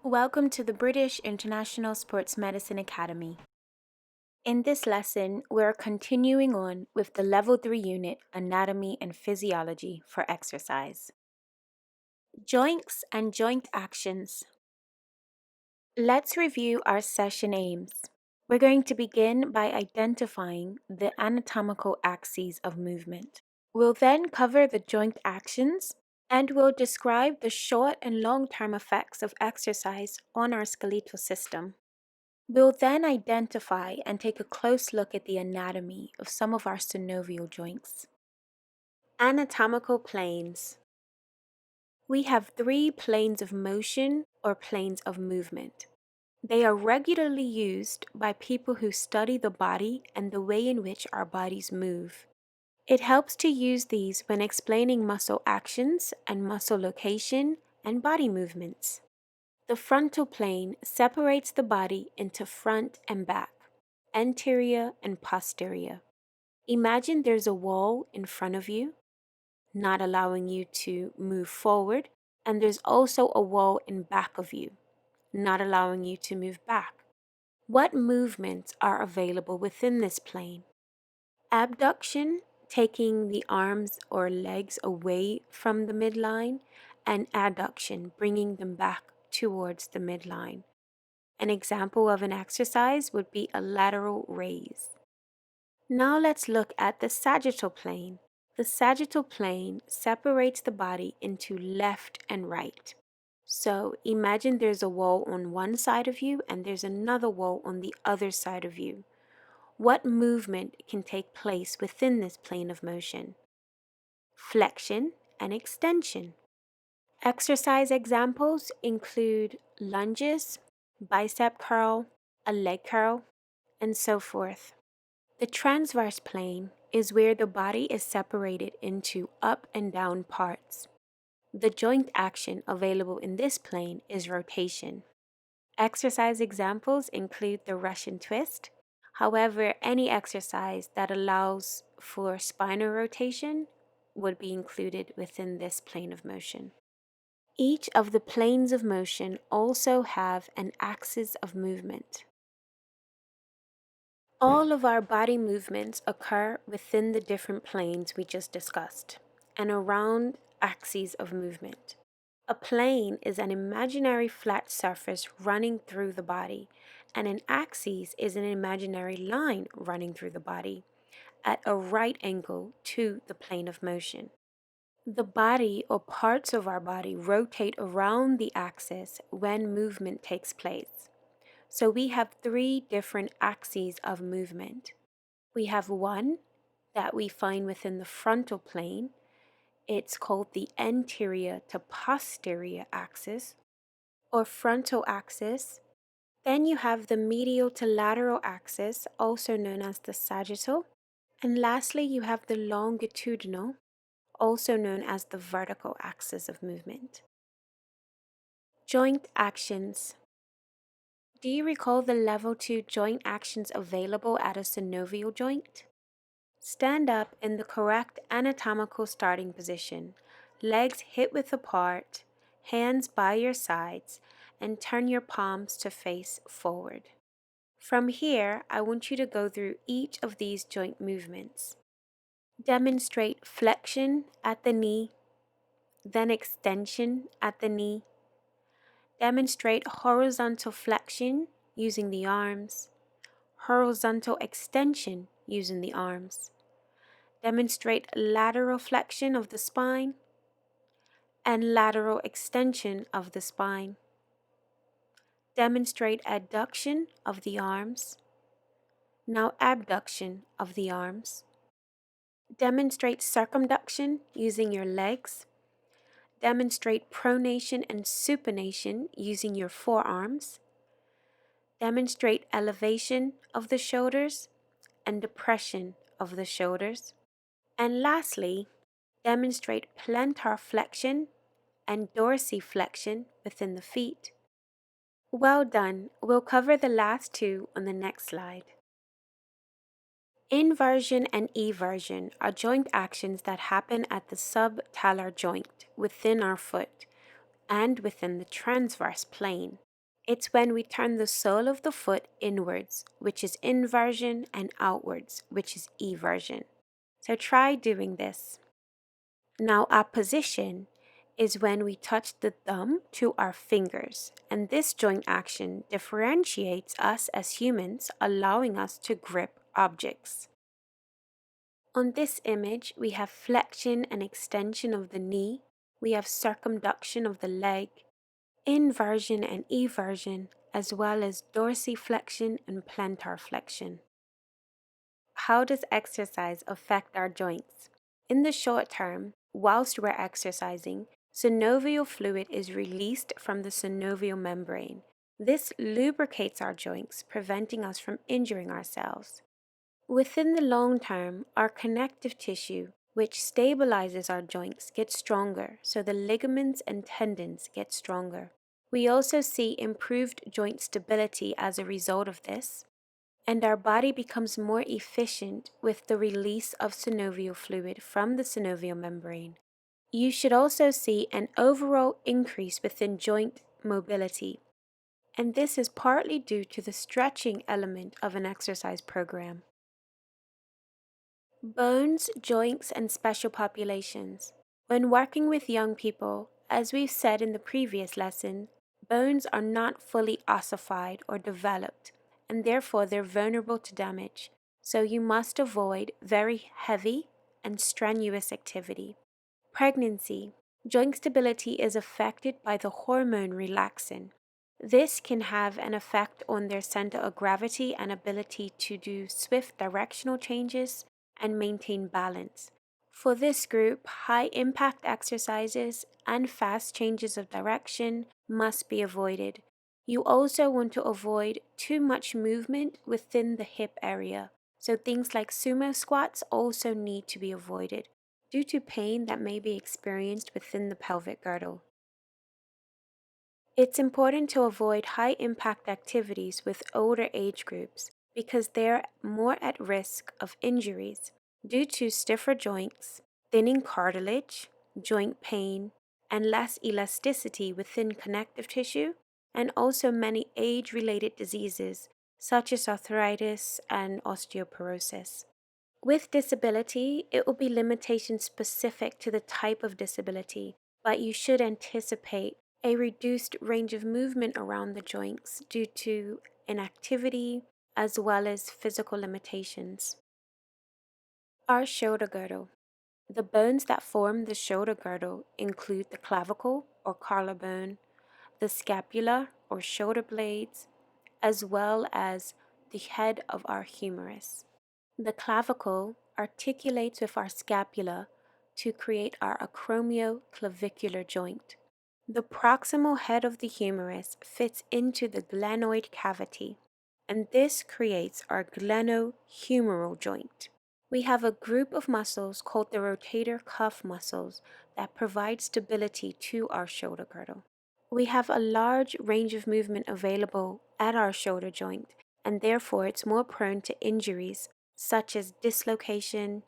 Welcome to the British International Sports Medicine Academy. In this lesson, we're continuing on with the Level 3 unit, Anatomy and Physiology for exercise. Joints and joint actions. Let's review our session aims. We're going to begin by identifying the anatomical axes of movement. We'll then cover the joint actions and we'll describe the short and long-term effects of exercise on our skeletal system. We'll then identify and take a close look at the anatomy of some of our synovial joints. Anatomical planes. We have 3 planes of motion or planes of movement. They are regularly used by people who study the body and the way in which our bodies move. It helps to use these when explaining muscle actions and muscle location and body movements. The frontal plane separates the body into front and back, anterior and posterior. Imagine there's a wall in front of you, not allowing you to move forward, and there's also a wall in back of you, not allowing you to move back. What movements are available within this plane? Abduction, taking the arms or legs away from the midline, and adduction, bringing them back towards the midline. An example of an exercise would be a lateral raise. Now let's look at the sagittal plane. The sagittal plane separates the body into left and right. So imagine there's a wall on one side of you and there's another wall on the other side of you. What movement can take place within this plane of motion? Flexion and extension. Exercise examples include lunges, bicep curl, a leg curl, and so forth. The transverse plane is where the body is separated into up and down parts. The joint action available in this plane is rotation. Exercise examples include the Russian twist. However, any exercise that allows for spinal rotation would be included within this plane of motion. Each of the planes of motion also have an axis of movement. All of our body movements occur within the different planes we just discussed and around axes of movement. A plane is an imaginary flat surface running through the body, and an axis is an imaginary line running through the body at a right angle to the plane of motion. The body or parts of our body rotate around the axis when movement takes place. So we have 3 different axes of movement. We have one that we find within the frontal plane. It's called the anterior to posterior axis or frontal axis. Then you have the medial to lateral axis, also known as the sagittal. And lastly, you have the longitudinal, also known as the vertical axis of movement. Joint actions. Do you recall the level 2 joint actions available at a synovial joint? Stand up in the correct anatomical starting position, legs hip-width apart, hands by your sides, and turn your palms to face forward. From here, I want you to go through each of these joint movements. Demonstrate flexion at the knee, then extension at the knee. Demonstrate horizontal flexion using the arms, horizontal extension using the arms. Demonstrate lateral flexion of the spine and lateral extension of the spine. Demonstrate adduction of the arms, now abduction of the arms. Demonstrate circumduction using your legs. Demonstrate pronation and supination using your forearms. Demonstrate elevation of the shoulders and depression of the shoulders. And lastly, demonstrate plantar flexion and dorsiflexion within the feet. Well done. We'll cover the last 2 on the next slide. Inversion and eversion are joint actions that happen at the subtalar joint within our foot and within the transverse plane. It's when we turn the sole of the foot inwards, which is inversion, and outwards, which is eversion. So try doing this. Now, apposition is when we touch the thumb to our fingers, and this joint action differentiates us as humans, allowing us to grip objects. On this image, we have flexion and extension of the knee, we have circumduction of the leg, inversion and eversion, as well as dorsiflexion and plantar flexion. How does exercise affect our joints? In the short term, whilst we're exercising, synovial fluid is released from the synovial membrane. This lubricates our joints, preventing us from injuring ourselves. Within the long term, our connective tissue, which stabilizes our joints, gets stronger, so the ligaments and tendons get stronger. We also see improved joint stability as a result of this, and our body becomes more efficient with the release of synovial fluid from the synovial membrane. You should also see an overall increase within joint mobility, and this is partly due to the stretching element of an exercise program. Bones, joints, and special populations. When working with young people, as we've said in the previous lesson, bones are not fully ossified or developed, and therefore they're vulnerable to damage, so you must avoid very heavy and strenuous activity. Pregnancy. Joint stability is affected by the hormone relaxin. This can have an effect on their center of gravity and ability to do swift directional changes and maintain balance. For this group, high impact exercises and fast changes of direction must be avoided. You also want to avoid too much movement within the hip area, so things like sumo squats also need to be avoided due to pain that may be experienced within the pelvic girdle. It's important to avoid high impact activities with older age groups because they're more at risk of injuries due to stiffer joints, thinning cartilage, joint pain, and less elasticity within connective tissue, and also many age related diseases such as arthritis and osteoporosis. With disability, it will be limitations specific to the type of disability, but you should anticipate a reduced range of movement around the joints due to inactivity as well as physical limitations. Our shoulder girdle. The bones that form the shoulder girdle include the clavicle or collarbone, the scapula or shoulder blades, as well as the head of our humerus. The clavicle articulates with our scapula to create our acromioclavicular joint. The proximal head of the humerus fits into the glenoid cavity, and this creates our glenohumeral joint. We have a group of muscles called the rotator cuff muscles that provide stability to our shoulder girdle. We have a large range of movement available at our shoulder joint, and therefore it's more prone to injuries such as dislocation,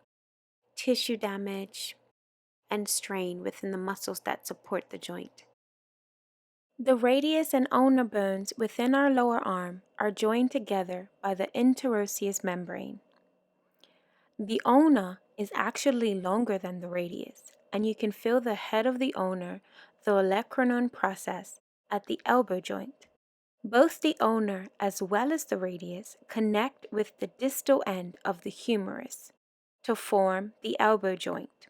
tissue damage, and strain within the muscles that support the joint. The radius and ulnar bones within our lower arm are joined together by the interosseous membrane. The ulna is actually longer than the radius, and you can feel the head of the ulnar, the olecranon process, at the elbow joint. Both the ulnar as well as the radius connect with the distal end of the humerus to form the elbow joint.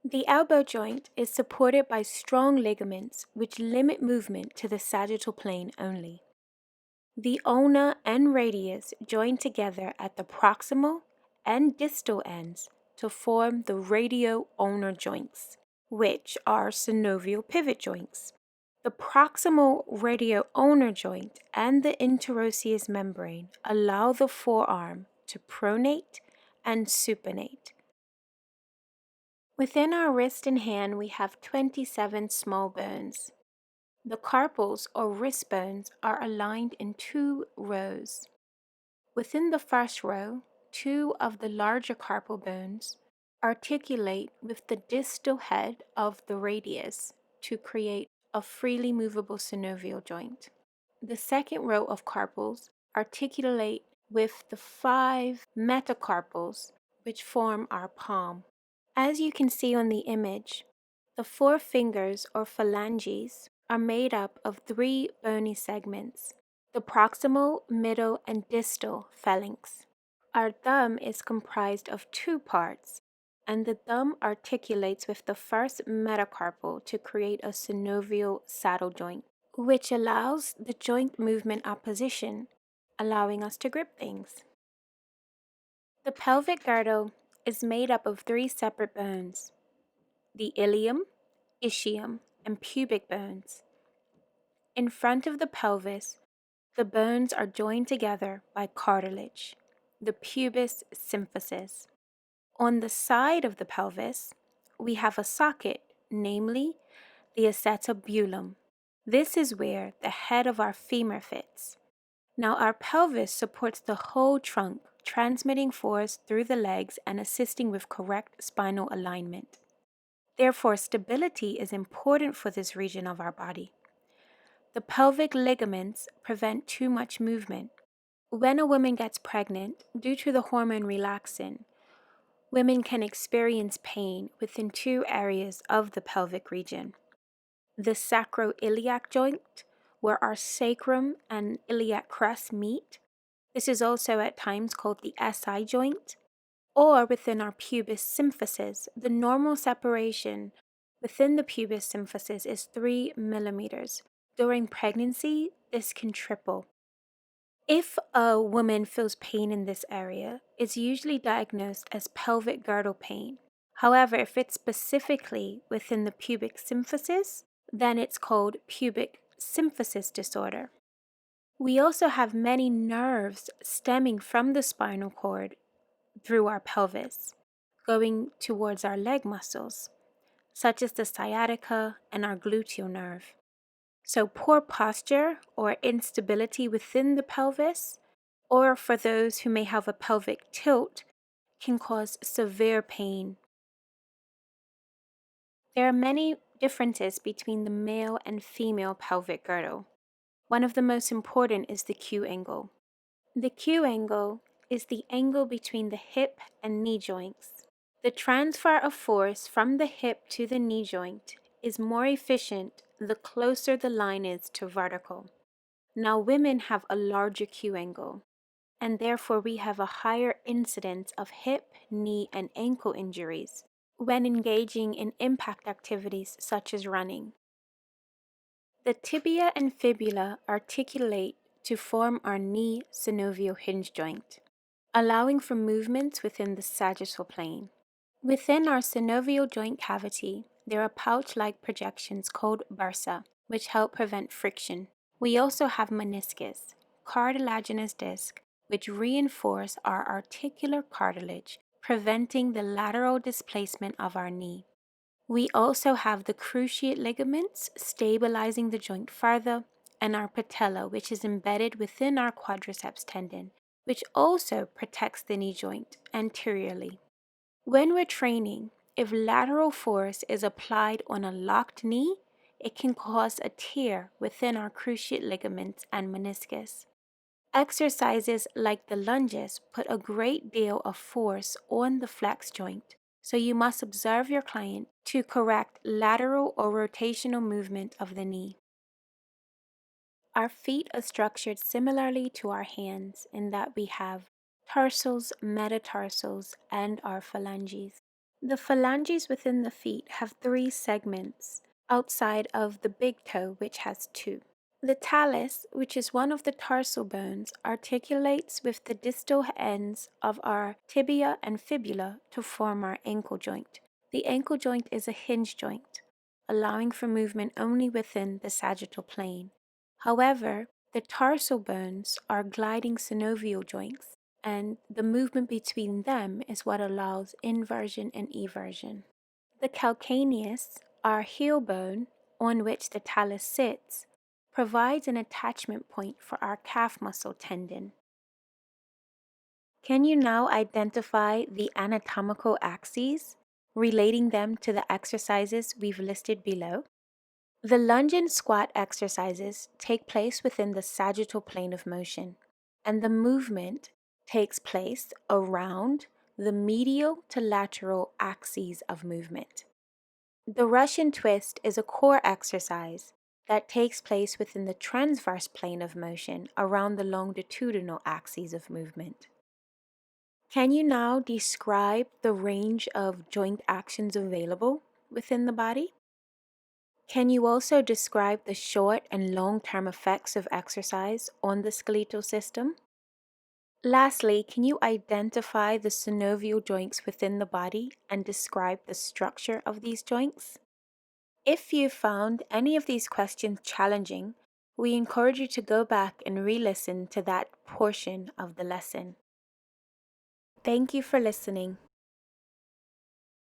The elbow joint is supported by strong ligaments which limit movement to the sagittal plane only. The ulna and radius join together at the proximal and distal ends to form the radio-ulnar joints, which are synovial pivot joints. The proximal radio-ulnar joint and the interosseous membrane allow the forearm to pronate and supinate. Within our wrist and hand, we have 27 small bones. The carpals or wrist bones are aligned in two rows. Within the first row, two of the larger carpal bones articulate with the distal head of the radius to create a freely movable synovial joint. The second row of carpals articulate with the 5 metacarpals, which form our palm. As you can see on the image, the 4 fingers or phalanges are made up of 3 bony segments, the proximal, middle, and distal phalanx. Our thumb is comprised of 2 parts, and the thumb articulates with the first metacarpal to create a synovial saddle joint, which allows the joint movement opposition, allowing us to grip things. The pelvic girdle is made up of 3 separate bones, the ilium, ischium, and pubic bones. In front of the pelvis, the bones are joined together by cartilage, the pubis symphysis. On the side of the pelvis, we have a socket, namely the acetabulum. This is where the head of our femur fits. Now, our pelvis supports the whole trunk, transmitting force through the legs and assisting with correct spinal alignment. Therefore, stability is important for this region of our body. The pelvic ligaments prevent too much movement. When a woman gets pregnant, due to the hormone relaxin, women can experience pain within 2 areas of the pelvic region. The sacroiliac joint, where our sacrum and iliac crest meet. This is also at times called the SI joint, or within our pubis symphysis. The normal separation within the pubis symphysis is 3 millimeters. During pregnancy, this can triple. If a woman feels pain in this area, it's usually diagnosed as pelvic girdle pain. However, if it's specifically within the pubic symphysis, then it's called pubic symphysis disorder. We also have many nerves stemming from the spinal cord through our pelvis, going towards our leg muscles, such as the sciatica and our gluteal nerve. So poor posture or instability within the pelvis, or for those who may have a pelvic tilt, can cause severe pain. There are many differences between the male and female pelvic girdle. One of the most important is the Q angle. The Q angle is the angle between the hip and knee joints. The transfer of force from the hip to the knee joint is more efficient the closer the line is to vertical. Now, women have a larger Q angle, and therefore we have a higher incidence of hip, knee, and ankle injuries when engaging in impact activities such as running. The tibia and fibula articulate to form our knee synovial hinge joint, allowing for movements within the sagittal plane. Within our synovial joint cavity, there are pouch-like projections called bursa, which help prevent friction. We also have meniscus, cartilaginous disc, which reinforce our articular cartilage, preventing the lateral displacement of our knee. We also have the cruciate ligaments stabilizing the joint further, and our patella, which is embedded within our quadriceps tendon, which also protects the knee joint anteriorly. When we're training, if lateral force is applied on a locked knee, it can cause a tear within our cruciate ligaments and meniscus. Exercises like the lunges put a great deal of force on the flex joint, so you must observe your client to correct lateral or rotational movement of the knee. Our feet are structured similarly to our hands in that we have tarsals, metatarsals, and our phalanges. The phalanges within the feet have 3 segments outside of the big toe, which has 2. The talus, which is one of the tarsal bones, articulates with the distal ends of our tibia and fibula to form our ankle joint. The ankle joint is a hinge joint, allowing for movement only within the sagittal plane. However, the tarsal bones are gliding synovial joints, and the movement between them is what allows inversion and eversion. The calcaneus, our heel bone on which the talus sits, provides an attachment point for our calf muscle tendon. Can you now identify the anatomical axes, relating them to the exercises we've listed below? The lunge and squat exercises take place within the sagittal plane of motion, and the movement takes place around the medial to lateral axes of movement. The Russian twist is a core exercise that takes place within the transverse plane of motion around the longitudinal axes of movement. Can you now describe the range of joint actions available within the body? Can you also describe the short and long-term effects of exercise on the skeletal system? Lastly, can you identify the synovial joints within the body and describe the structure of these joints? If you found any of these questions challenging, we encourage you to go back and re-listen to that portion of the lesson. Thank you for listening.